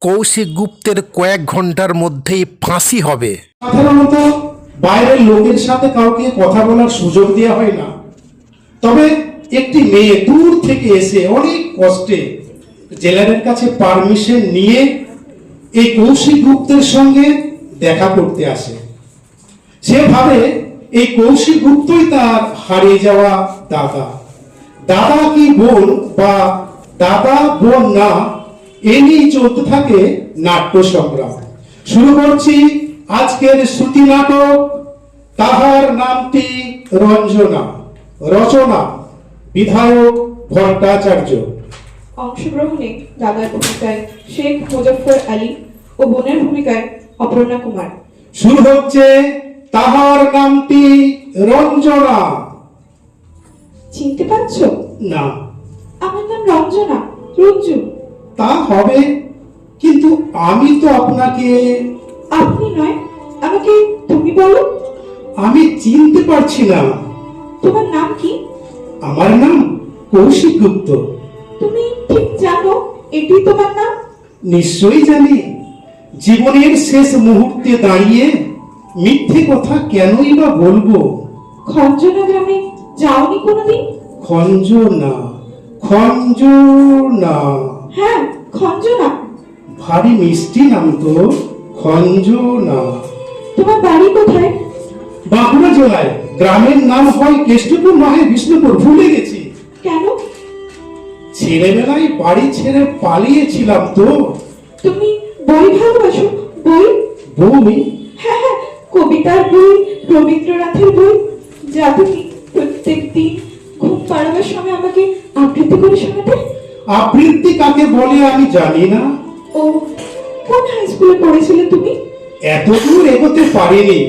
কৌশিক গুপ্তের কয়েক ঘন্টার মধ্যেই ফাঁসি হবে। সাধারণত বাইরের লোকের সাথে কাউকে কথা বলার সুযোগ দেওয়া হয় না, তবে একটি মেয়ে দূর থেকে এসে অনেক কষ্টে জেলারের কাছে পারমিশন নিয়ে এই কৌশিক গুপ্তের সঙ্গে দেখা করতে আসে। সে ভাবে এই কৌশিক গুপ্তই তার হারিয়ে যাওয়া দাদা। দাদা কি বোন বা দাদা বোন না, এ নিয়ে চলতে থাকে নাট্য সংগ্রাম। শুরু করছি আজকের শ্রুতি নাটক তাহার নামটি রঞ্জনা। রচনা বিধায়ক ভট্টাচার্য। অংশগ্রহণে দাদার ভূমিকায় শেখ মুজফফর আলী ও বোনের ভূমিকায় অপর্ণা কুমার। শুরু হচ্ছে তাহার নামটি রঞ্জনা। চিনতে পারছো? না। আমার নাম রঞ্জনা, রঞ্জু। তা হবে, কিন্তু আমি তো আপনাকে। আপনি নয়, আমাকে তুমি বলো। আমি চিনতে পারছি না। তোমার নাম কি? আমার নাম কৌশিক গুপ্ত। তুমি ঠিক জানো এটি তোমার নাম? নিশ্চয়ই জানি। জীবনের শেষ মুহূর্তে দাঁড়িয়ে মিথ্যে কথা কেনই বা বলবো। খঞ্জনা গ্রামে যাওনি কোনোদিন? খঞ্জনা, খঞ্জনা। হ্যাঁ, খঞ্জনা। ভারী মিষ্টি নাম তো, খঞ্জনা। তোমার বাড়ি কোথায়? বাঁকুড়া জেলায়। গ্রামের নাম হয় কেষ্টপুর, নয় বিষ্ণুপুর, ভুলে গেছি। কেন? ছেলেবেলায় বাড়ি ছেড়ে পালিয়েছিলাম তো। তুমি বই ভালোবাসো? বই? বই? হ্যাঁ হ্যাঁ, কবিতার বই, রবীন্দ্রনাথের বই, যা তুমি প্রত্যেক দিন ঘুম পাড়াবার সময় আমাকে আবৃত্তি করে শোনাতে। আবৃত্তি কাকে বলে আমি জানি না। ও, কোন হাই স্কুলে পড়েছিলে তুমি? এত দূর এগোতে পারিনি,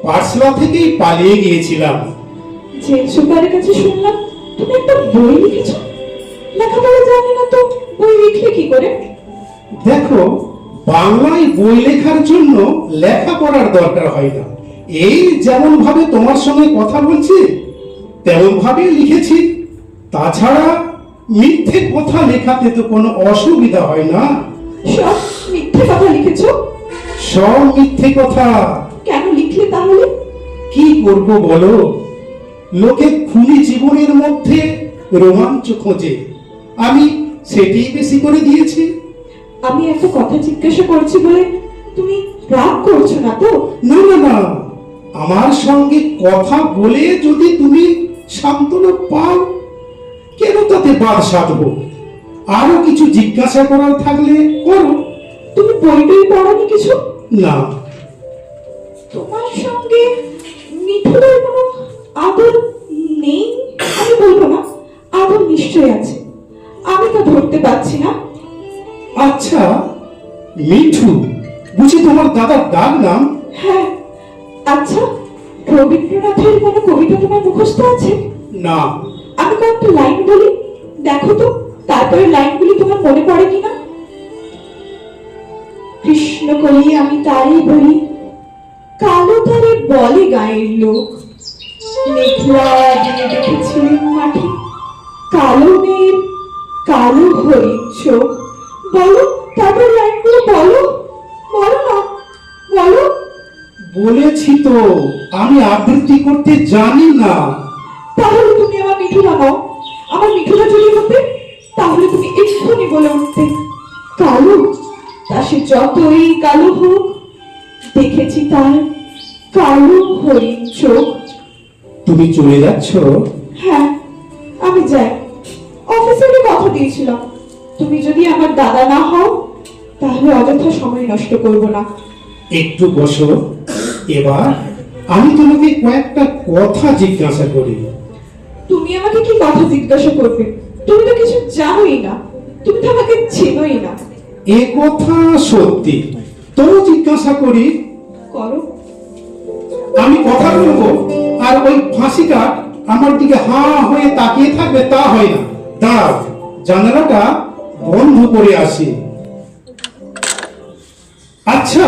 পাঠশালা থেকেই পালিয়ে গিয়েছিলাম। জেল সুপারের কাছে শুনলাম তুমি একটা বই লিখেছো। লেখাপড়া জানি না তো বই লিখলে কি করে? দেখো, বাংলায় বই লেখার জন্য লেখাপড়ার দরকার হয় না। এই যেমন ভাবে তোমার সঙ্গে কথা বলছি তেমন ভাবে লিখেছি। তাছাড়া মিথ্যে কথা লেখাতে তো কোনো অসুবিধা হয় না। সব মিথ্যে কথা লিখেছো? সব মিথ্যে কথা। কেন লিখলে তাহলে? কি করব বলো, লোকে খুনি জীবনের মধ্যে রোমাঞ্চ খোঁজে, আমি সেটাই বেশি করে দিয়েছি। আমি একটা কথা জিজ্ঞাসা করছি বলে তুমি রাগ করছো না তো? না না না, আমার সঙ্গে কথা বলে যদি তুমি সান্ত্বনা পাও, কেন তাতে বাদ সাধবো? আরো কিছু জিজ্ঞাসা করার থাকলে করো। তুমি বইটই পড়োনি কিছু? না। তোমার সঙ্গে মিঠুনের কোনো আদর নেই? আমি বলবো না, আদর নিশ্চয়ই আছে, আমি তো ধরতে পারছি না। আচ্ছা, মিঠু বুঝি তোমার দাদার ডাক নাম? হ্যাঁ। আচ্ছা, রবীন্দ্রনাথের কোনো কবিতা তোমার মুখস্থ আছে? না। আমি কয়েকটা লাইন বলি, দেখো তো তারপরে লাইনগুলি তোমার মনে পড়ে কিনা। কৃষ্ণ কলি আমি তারই বলি, কালো তারে বলে গায়ের লোক, মেঘলা দিনে দেখেছিলেন মাঠে, কালো মেয়ের কালো হরিণ চোখ। বলো তারপর লাইনগুলো বলো, বলো না, বলো। বলেছি তো আমি আবৃত্তি করতে জানি না। তাহলে তুমি আমার মিঠুনা নাও। আমার মিঠুনা যদি হতে তাহলে তুমি এক্ষুনি বলে উঠতে, কালো তা সে যতই কালো হোক, দেখেছি তার কালো হরিণ চোখ। তুমি চলে যাচ্ছ? হ্যাঁ, আমি যাই। অফিসে কথা দিয়েছিলাম, তুমি যদি আমার দাদা না হও তাহলে অযথা সময় নষ্ট করব না। একটু বসো। এবার আমি তোমাকে কয়েকটা কথা জিজ্ঞাসা করি। তুমি আমাকে কি কথা জিজ্ঞাসা করবে? তুমি তো কিছু জানোই না, তুমি তো আমাকে চেনোই না। এ কথা সত্যি, তবু জিজ্ঞাসা করি। করো। আমি কথা বলবো আর ওই ফাঁসিটা আমার দিকে হাঁ হয়ে তাকিয়ে থাকবে, তা হয় না। দাঁড়াও, জানালাটা বন্ধ করে আসি। আচ্ছা,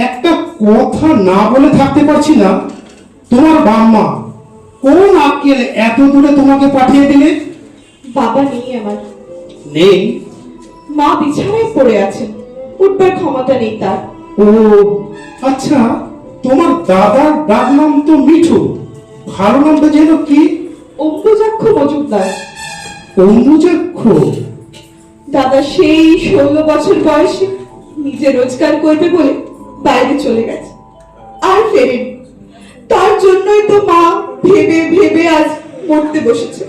একটা কথা না বলে থাকতে পারছি না। তোমার বাম্মা কোন আক্কেলে এত দূরে তোমাকে পাঠিয়ে দিলে? বাবা নেই আমার। নেই? মা বিছানায় পড়ে আছেন, উঠবার ক্ষমতা নেই তার। ও আচ্ছা, তোমার দাদার ডাক নাম তো মিঠু, ভালো নামটা যেন কি? অম্বুজাক্ষ মজুমদার। অম্বুজাক্ষ? দাদা সেই 16 বছর বয়সে নিজে রোজগার করবে বলে বাইরে চলে গেছে, আর ফেরেনি। তার জন্যই তো মা ভেবে ভেবে আজ মরতে বসেছে।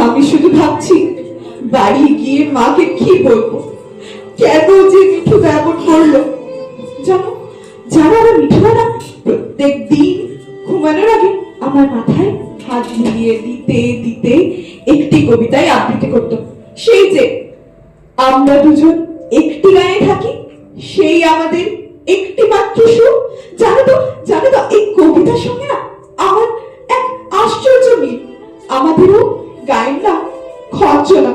আমি শুধু ভাবছি বাড়ি গিয়ে মাকে কি বলবো, কেন যে মিঠু এমন করলো। জানো জানো আমার মিঠুরা না প্রত্যেক দিন ঘুমানোর আগে আমার মাথায় হাত বুলিয়ে দিতে দিতে একটি কবিতায় আবৃত্তি করতো। সেই যে আমরা দুজন একটি গায়ে থাকি, সেই আমাদের একটি মাত্র সুখ। জানো তো এই কবিতার সঙ্গে না আমার এক আশ্চর্য মিল। আমাদেরও গায়ের নাম খঞ্জনা,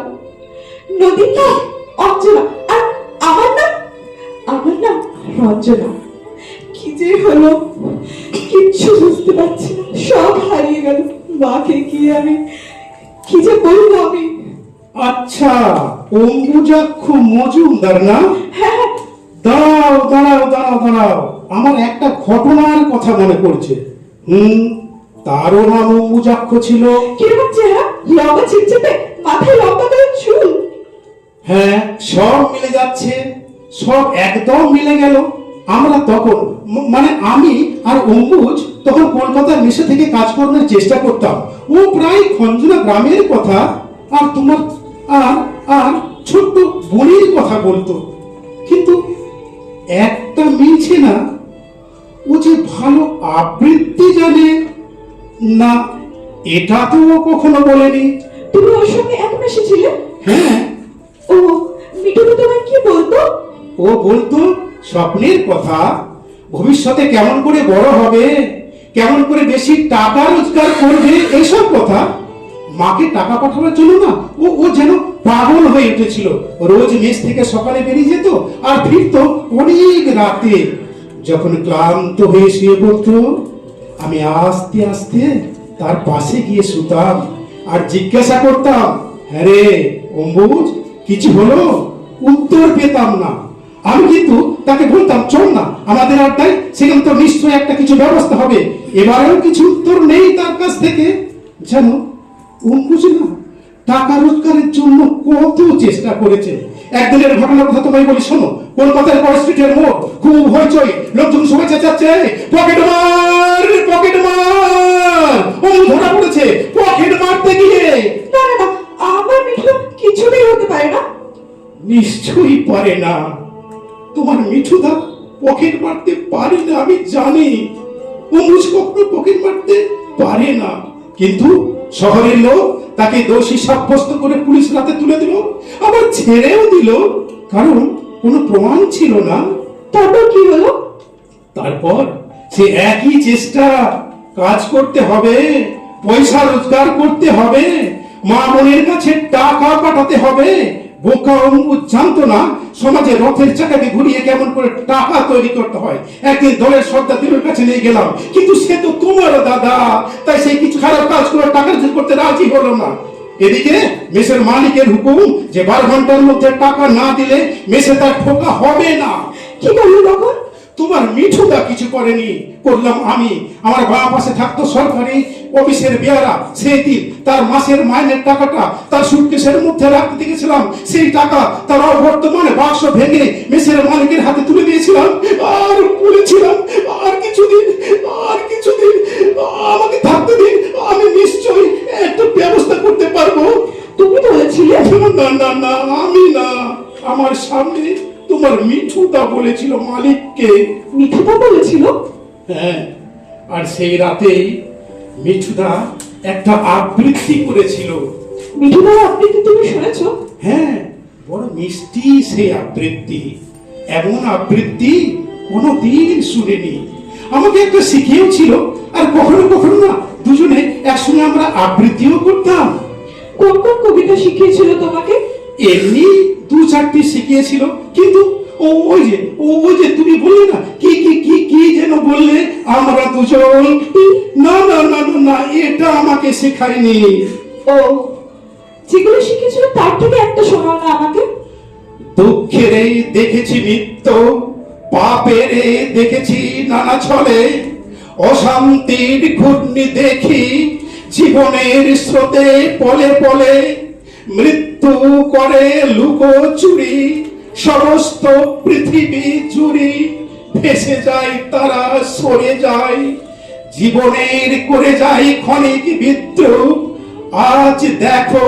নদীর নাম অঞ্জনা, আর আমার নাম রঞ্জনা। কি যে হলো কিচ্ছু বুঝতে পারছি না, সব হারিয়ে গেল। মাকে গিয়ে আমি কি যে বলবো আমি। আচ্ছা, অম্বুজাক্ষ মজুমদার না? হ্যাঁ, দাঁড়াও দাঁড়াও দাঁড়াও দাঁড়াও, আমার একটা ঘটনার কথা মনে পড়ছে। তারও নাম অম্বুজাক্ষ ছিল। কিরকম চেহারা, লম্বা চিপচিপে, মাথায় লম্বা করে চুল। হ্যাঁ, সব মিলে যাচ্ছে, সব একদম মিলে গেল। আমরা তখন মানে আমি আর অম্বুজ তখন কলকাতার মেসে থেকে কাজকর্মের চেষ্টা করতাম। ও প্রায় খঞ্জনা গ্রামের কথা আর তোমার আর আর ছোট্ট বোনের কথা বলতো, কিন্তু একটা মিলছে না। ও যে ভালো আবৃত্তি জানে না, এটা তো ও কখনো বলেনি। তুমি ওর সঙ্গে এক মেশে ছিলে? হ্যাঁ। ও মিঠু তো তোমায় কি বলতো? ও বলতো স্বপ্নের কথা, ভবিষ্যতে কেমন করে বড় হবে, কেমন করে বেশি টাকা রোজগার করবে, এইসব কথা। মাকে টাকা পাঠানোর জন্য না ও যেন পাগল হয়ে উঠেছিল। রোজ মেস থেকে সকালে বেরিয়ে যেত আর ফিরতো অনেক রাতে। যখন ক্লান্ত হয়ে শুয়ে পড়তো, আমি আস্তে আস্তে তার পাশে গিয়ে শুতাম আর জিজ্ঞাসা করতাম, হ্যাঁ রে অম্বুজ, কিছু হলো? উত্তর পেতাম না। আমি কিন্তু তাকে বলতাম, চল না আমাদের আড্ডায়, সেখানে তো নিশ্চয়ই একটা কিছু ব্যবস্থা হবে। এবারেও কিছু উত্তর নেই তার কাছ থেকে। জানো, অম্বুজ না টাকা রোজগারের জন্য কত চেষ্টা করেছে। একদিনের ঘটনার কথা তোমায় বলি, শোনো। কলকাতার বড় স্ট্রিটের মোড়, খুব হইচই, লোকজন সবাই চেঁচাচ্ছে, পকেট মার পকেট মার। অমু ধরা পড়েছে পকেট মারতে গিয়ে। না না না, আমার মিঠু কিছুতেই হতে পারে না। নিশ্চয়ই পারে না। তোমার মিঠুদা পকেট মারতে পারে না, আমি জানি। অমুজ কখনো পকেট মারতে পারে না, কিন্তু শহরের লোক তাকে দোষী সাব্যস্ত করে পুলিশ রাতে তুলে দিল, আবার ছেড়েও দিল, কারণ কোনো প্রমাণ ছিল না। তারপর কি হলো? তারপর সে একই চেষ্টা, কাজ করতে হবে, পয়সা রোজগার করতে হবে, মা বোনের কাছে টাকা পাঠাতে হবে। বোকা অম্বুজ জানতো না সমাজে রথের চাকাকে ঘুরিয়ে কেমন করে টাকা তৈরি করতে হয়। একদিন দলের সর্দারদের কাছে নিয়ে গেলাম, কিন্তু সে তো তোমার দাদা, তাই সে কিছু খারাপ কাজ করে টাকা রোজগার করতে রাজি হলো না। এদিকে মেসের মালিকের হুকুম যে 12 ঘন্টার মধ্যে টাকা না দিলে মেসে তার ঠোকা হবে না। কি করলো তখন? তোমার মিঠুদা কিছু করেনি, করলাম আমি। আমার বাবা পাশে থাকতো সরকারি অফিসের বেয়ারা। সেই দিন তার মাসের মাইনের টাকাটা তার সুটকেসের মধ্যে রাখতে গেছিলাম। সেই টাকা তার অবর্তমানে বাক্স ভেঙে মেসের মালিকের হাতে তুলে দিয়েছিলাম আর বলেছিলাম, আর কিছুদিন আমাকে থাকতে দিন, আমি নিশ্চয়ই একটা ব্যবস্থা করতে পারবো। তুমি বলেছিলে? না না না, আমি না, আমার সামনে তোমার মিঠুদা বলেছিল মালিককে। মিঠুদা বলেছিল? হ্যাঁ, আর সেই রাতেই মিঠুদা একটা আবৃত্তি করেছিল। মিঠুদার আবৃত্তি তুমি শুনেছো? হ্যাঁ, বড় মিষ্টি সেই আবৃত্তি। এমন আবৃত্তি কোনোদিন শুনিনি। আমাকে একটা শিখিয়েও ছিল, আর কখনো কখনো না দুজনে একসঙ্গে আমরা আবৃত্তিও করতাম। কোন কোন কবিতা শিখিয়েছিল তোমাকে? এমনি 2-4টি শিখিয়েছিল, কিন্তু ওই যে তুমি বললে না, কি কি কি কি যেন বললে, আমরা দুজন। না না না না না, এটা আমাকে শেখায়নি। ও, যেগুলো শিখেছিল তার থেকে একটা শোনাও না আমাকে। দুঃখেরে দেখেছি নিত্য, পাপেরে দেখেছি নানা ছলে, অশান্তির ঘূর্ণি দেখি জীবনের স্রোতে পলে পলে, মৃত্যু করে লুকোচুরি সমস্ত পৃথিবী জুড়ি, ভেসে যায় তারা সরে যায়, জীবনের করে যায় ক্ষণিক বিদ্রুপ। আজ দেখো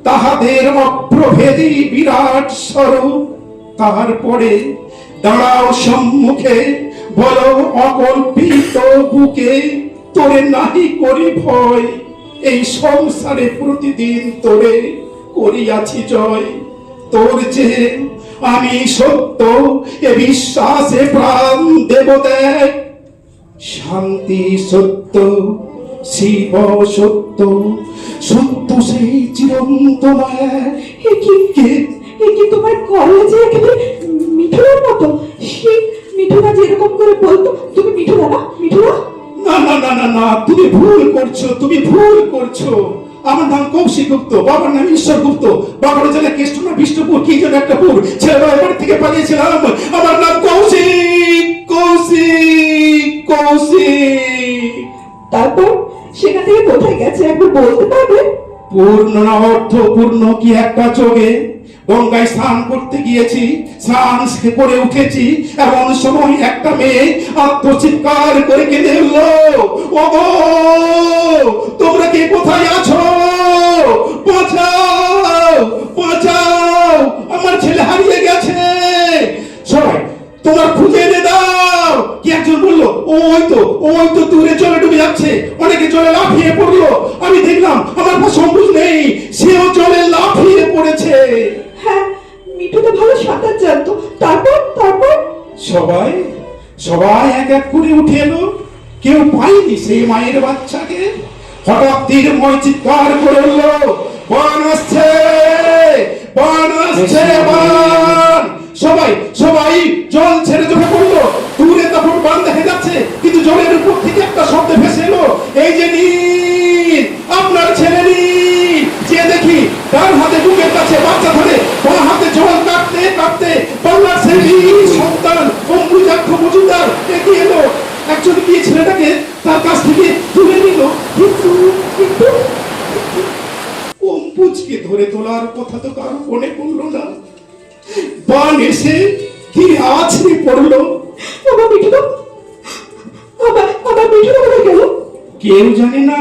তাহাদের অপ্রভেদী বিরাট স্বরূপ, তারপরে দাঁড়াও সম্মুখে, বলো অকল্পিত বুকে, তোরে নাহি করি ভয়, এই সংসারে প্রতিদিন তোরে করিয়াছি জয়। তোর যে আমি সত্য, এ বিশ্বাসে প্রাণ দেব দেখ, শান্তি সত্য, শিব সত্য, সত্য সেই চিরন্তন এক। এ কি তোমার কলেজে একেবারে মিঠুনের মতো? সে মিঠুনা যেরকম করে বলতো, তুমি মিঠুনা না? মিঠুনা? না না না না না, তুমি ভুল করছো, তুমি ভুল করছো। আমার নাম কৌশিক গুপ্ত, বাবার নাম ঈশ্বর গুপ্ত, বাবার জেলা কেষ্টনা বিষ্ণুপুর কি যেন একটা পুর, ছেলেবেলা বাড়ি থেকে পালিয়েছিলাম। আমার নাম কৌশিক, কৌশিক, কৌশিক। তারপর সেখান থেকে কোথায় গেছে একবার বলতে পারবে? পূর্ণ না অর্থপূর্ণ কি একটা চোখে গঙ্গায় স্নান করতে গিয়েছি, স্নান করে উঠেছি, এমন সময় একটা মেয়ে আত্মচিৎকার করে কেঁদে উঠলো, ওগো তোমরা কে কোথায় আছো, বাঁচাও বাঁচাও, আমার ছেলে হারিয়ে গেছে, সবাই তোমার খুঁজে এনে দাও। কি একজন বললো, ওই তো দূরে জলে ডুবে যাচ্ছে, অনেকে জলে লাফিয়ে পড়লো, আমি দেখলাম আমার পা সম্বুজ নেই, সেও জলে লাফিয়ে পড়েছে। হ্যাঁ, মিঠু তো ভালো সাঁতার জানতো। তারপর সবাই সবাই এক এক করে উঠে এলো, কেউ পায়নি সেই মায়ের বাচ্চাকে। হঠাৎ ধীরময় চিৎকার করে উঠলো, বান আসছে, বান আসছে, বান। সবাই সবাই জল ছেড়ে চোখে পড়লো, দূরে তখন বান দেখা যাচ্ছে, কিন্তু জলের উপর থেকে একটা শব্দ ভেসে এলো, এই যে নীল, আপনার ছেলে নীল। যে দেখি তার হাতে বুকের কাছে বাচ্চা ধরে, বাঁ হাতে জল কাটতে কাটতে বাংলার সেই বীর সন্তান অম্বুজাক্ষ মজুমদার এগিয়ে এলো, একজন গিয়ে ছেলেটাকে তার কাছ থেকে তুলে নিল, কিন্তু অম্বুজকে ধরে তোলার কথা তো কারো মনে পড়লো না। বান এসে ধীরে আছড়ে পড়লো। আমার মিঠু তো আমার মিঠু কোথায় গেল? কেউ জানে না,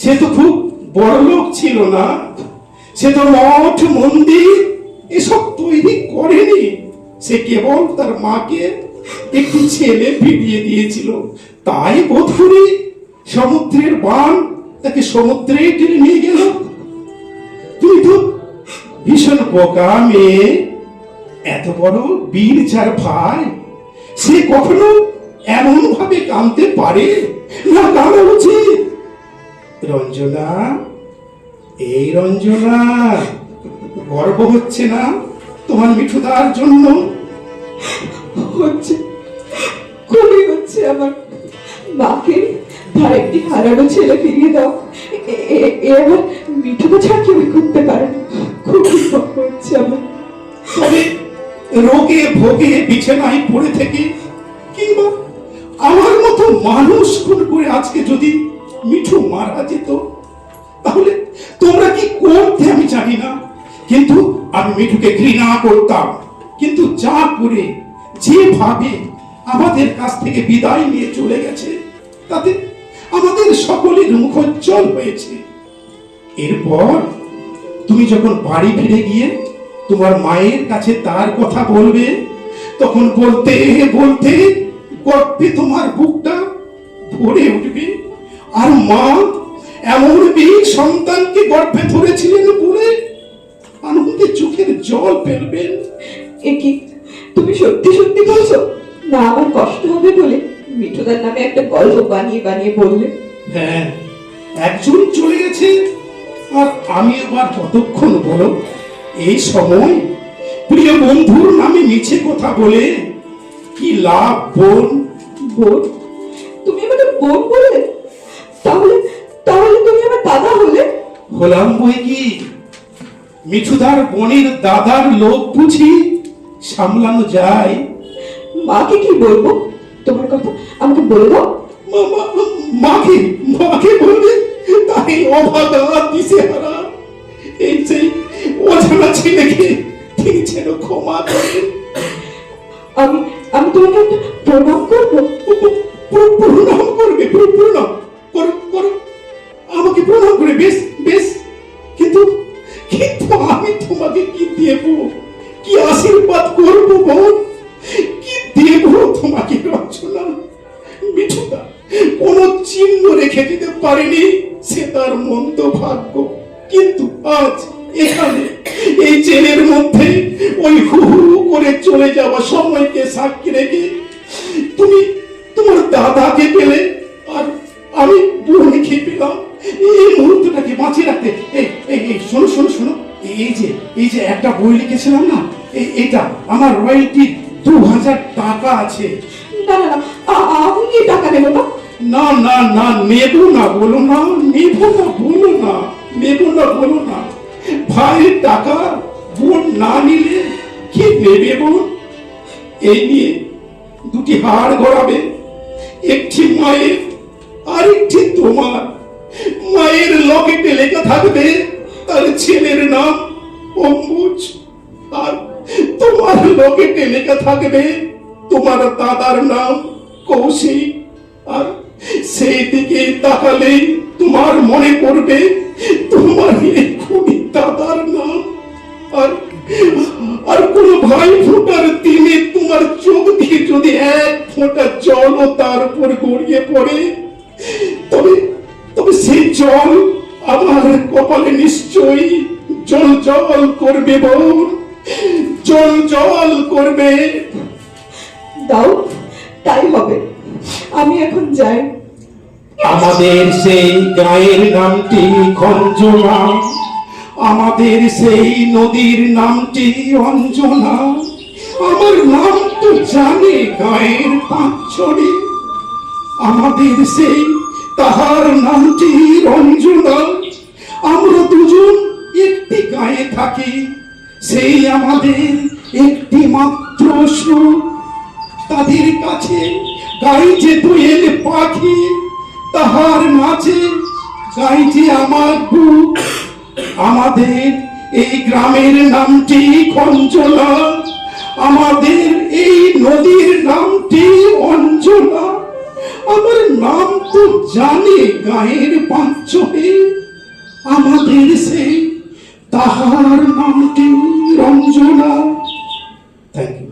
সে তো খুব বড় লোক ছিল না, সে তো মঠ মন্দির এসব তৈরি করেনি, সে কেবল তার মাকে একটি ছেলে ফিরিয়ে দিয়েছিল, তাই বোধ করি সমুদ্রের বান তাকে সমুদ্রে টেনে নিয়ে গেল। তুই তো ভীষণ বোকা মেয়ে, এত বড় বীর যার ভাই, সে কখনো এমন ভাবে কাঁদতে পারে না? কাঁদা উচিত। রঞ্জনা, এই রঞ্জনা, গর্ব হচ্ছে না তোমার মিঠুদার জন্য? হচ্ছে, খুবই হচ্ছে। আমার মাকে তার একটি হারানো ছেলে ফিরিয়ে দাও, এবার মিঠুকে ছাড়া কেউ করতে পারে না। খুবই গর্ব হচ্ছে আমার। তবে রোগে ভোগে বিছানায় পড়ে থেকে কিংবা আমার মতো মানুষ খুন করে আজকে যদি মিঠু মারা যেত, তাহলে তোমরা কি করতে আমি জানি না, কিন্তু আমি মিঠুকে ঘৃণা করতাম। কিন্তু যা করে যেভাবে আমাদের কাছ থেকে বিদায় নিয়ে চলে গেছে, তাতে আমাদের সকলের মুখোজ্জ্বল হয়েছে। এরপর তুমি যখন বাড়ি ফিরে গিয়ে তোমার মায়ের কাছে তার কথা বলবে, তখন বলতে বলতে গর্বে তোমার বুকটা ভরে উঠবে। আর মা এমন বীর সন্তানকে গর্ভে ধরেছিলেন বলে আনন্দে চোখের জল ফেলবেন। এ কি তুমি সত্যি সত্যি বলছো না? আমার কষ্ট হবে বলে মিঠুদার নামে একটা গল্প বানিয়ে বানিয়ে বললে? হ্যাঁ, একজন চলে গেছে আর আমি আবার কতক্ষণ বলো? এই সময় প্রিয় বন্ধুর নামে মিছে কথা বলে কি লাভ বোন? বোন? তুমি আমাকে বোন বললে? তাহলে তাহলে তুমি আমার দাদা হলে? হলাম বই কি, মিঠুদার বোনের দাদার লোক বুঝি সামলানো যায়? মাকে কি বলবো তোমার কথা? আমাকে বলে দাও। মাকে মাকে বলবে? তাই অভাগা দিশেহারা এই যে অজানা ছেলেকে তিনি যেন ক্ষমা করে। আমি আমি তোমাকে একটা প্রণাম করবো। প্রণাম করবে? প্রণাম করো করো, আমাকে প্রণাম করে। বেশ বেশ, কিন্তু কিন্তু আমি তোমাকে কি দেব, কি আশীর্বাদ করবো বোন, কি দেব তোমাকে? রচনা মিঠুদা কোন চিহ্ন রেখে দিতে পারেনি, সে তার মন্দ ভাগ্য। কিন্তু আজ এখানে এই জেলের মধ্যে ওই হু হু করে চলে যাওয়া সময়কে সাক্ষী রেখে তুমি তোমার দাদাকে পেলে, আর আমি বোনকে পেলাম। এই মুহূর্তটাকে বাঁচিয়ে রাখতে এই এই এই শোনো শোনো শোনো, এই যে একটা বই লিখেছিলাম না, এটা আমার রয়্যালটি 2000 টাকা আছে। না না না, আমি এই টাকা নেবো না। না না না, নেবো না বলো না, নেবো না বলো না, নেবো না বলো না। ভাইয়ের টাকা বোন না নিলে কি নেবে বোন? এই নিয়ে দুটি হাড় গড়াবে, একটি মায়ের আর একটি তোমার। মায়ের লকেটে লেখা থাকবে তার ছেলের নাম অম্বুজ, আর তোমার লকেটে লেখা থাকবে তোমার দাদার নাম কৌশিক। আর সেই দিকে তাকালেই তোমার মনে পড়বে তোমার এই খুনি দাদার নাম। আর আর কোন ভাই ফোটার দিনে তোমার চোখ দিয়ে যদি এক ফোঁটা জলও তার উপর গড়িয়ে পড়ে, তবে তবে সেই জল আমার কপালে নিশ্চয়ই জল জল করবে বোন, জল জল করবে। দাও, তাই হবে। আমি এখন যাই। আমাদের সেই গায়ের নামটি খঞ্জনা, আমাদের সেই নদীর নামটি অঞ্জনা। আমার নাম তো জানে গায়ের পাঁচছড়ি, আমাদের সেই তাহার নামটি রঞ্জনা। আমরা দুজন একটি গায়ে থাকি, সেই আমাদের একটি মাত্র সুর। তাদের কাছে গাই যে দোয়েল পাখি, তাহার মাঝে গাই যে আমার বুক। আমাদের এই গ্রামের নামটি খঞ্জনা, আমাদের এই নদীর নামটি অঞ্জনা। আমার নাম তো জানে গায়ের পাঁচজনে, আমাদের সেই তাহার নামটি রঞ্জনা। Thank you.